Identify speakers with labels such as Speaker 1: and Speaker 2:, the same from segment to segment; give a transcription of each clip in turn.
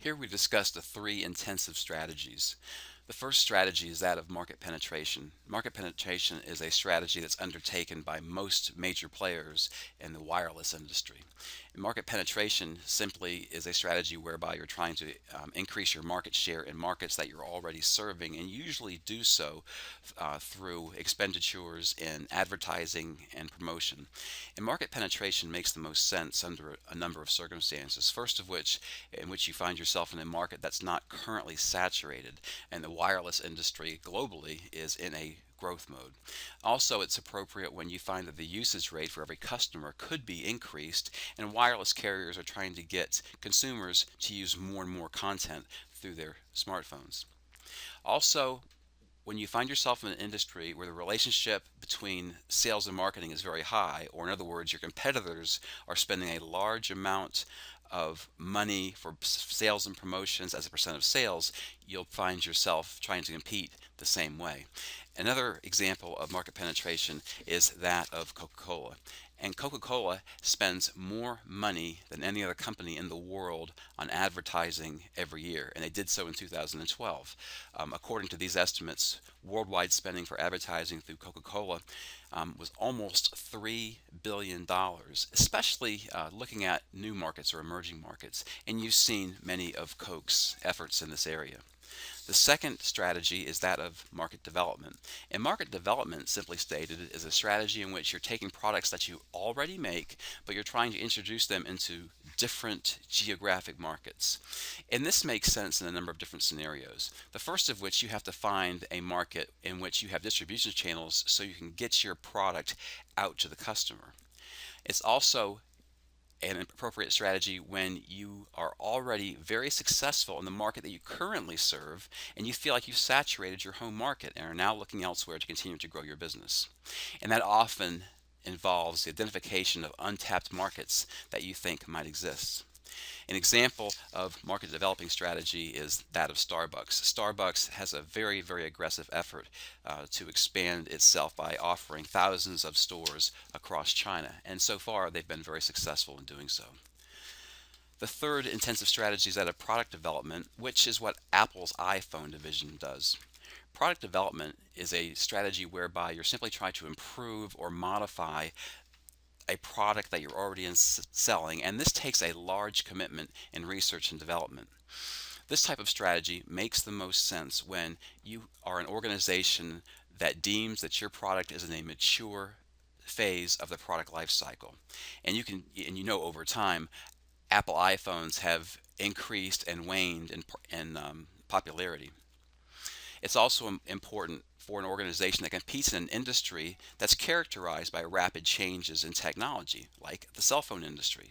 Speaker 1: Here we discuss the three intensive strategies. The first strategy is that of market penetration. Market penetration is a strategy that's undertaken by most major players in the wireless industry. And market penetration simply is a strategy whereby you're trying to increase your market share in markets that you're already serving, and usually do so through expenditures in advertising and promotion. And market penetration makes the most sense under a number of circumstances. First of which, in which you find yourself in a market that's not currently saturated, and the wireless industry globally is in a growth mode. Also, it's appropriate when you find that the usage rate for every customer could be increased, and wireless carriers are trying to get consumers to use more and more content through their smartphones. Also, when you find yourself in an industry where the relationship between sales and marketing is very high, or in other words, your competitors are spending a large amount of money for sales and promotions as a percent of sales, you'll find yourself trying to compete the same way. Another example of market penetration is that of Coca-Cola. And Coca-Cola spends more money than any other company in the world on advertising every year, and they did so in 2012. According to these estimates, worldwide spending for advertising through Coca-Cola was almost $3 billion, especially looking at new markets or emerging markets. And you've seen many of Coke's efforts in this area. The second strategy is that of market development. And market development, simply stated, is a strategy in which you're taking products that you already make, but you're trying to introduce them into different geographic markets. And this makes sense in a number of different scenarios. The first of which, you have to find a market in which you have distribution channels so you can get your product out to the customer. It's also an appropriate strategy when you are already very successful in the market that you currently serve, and you feel like you've saturated your home market and are now looking elsewhere to continue to grow your business. And that often involves the identification of untapped markets that you think might exist. An example of market developing strategy is that of Starbucks. Starbucks has a very, very aggressive effort to expand itself by offering thousands of stores across China, and so far they've been very successful in doing so. The third intensive strategy is that of product development, which is what Apple's iPhone division does. Product development is a strategy whereby you're simply trying to improve or modify a product that you're already selling, and this takes a large commitment in research and development. This type of strategy makes the most sense when you are an organization that deems that your product is in a mature phase of the product life cycle. And you know, over time, Apple iPhones have increased and waned in popularity. It's also important for an organization that competes in an industry that's characterized by rapid changes in technology, like the cell phone industry.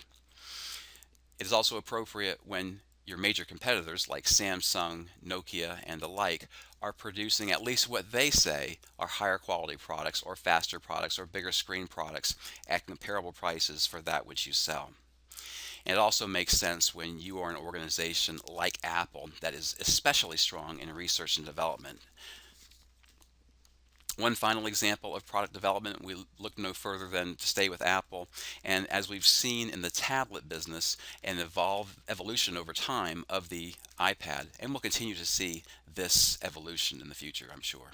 Speaker 1: It is also appropriate when your major competitors like Samsung, Nokia, and the like are producing at least what they say are higher quality products or faster products or bigger screen products at comparable prices for that which you sell. And it also makes sense when you are an organization like Apple that is especially strong in research and development. One final example of product development, we look no further than to stay with Apple. And as we've seen in the tablet business, an evolution over time of the iPad, and we'll continue to see this evolution in the future, I'm sure.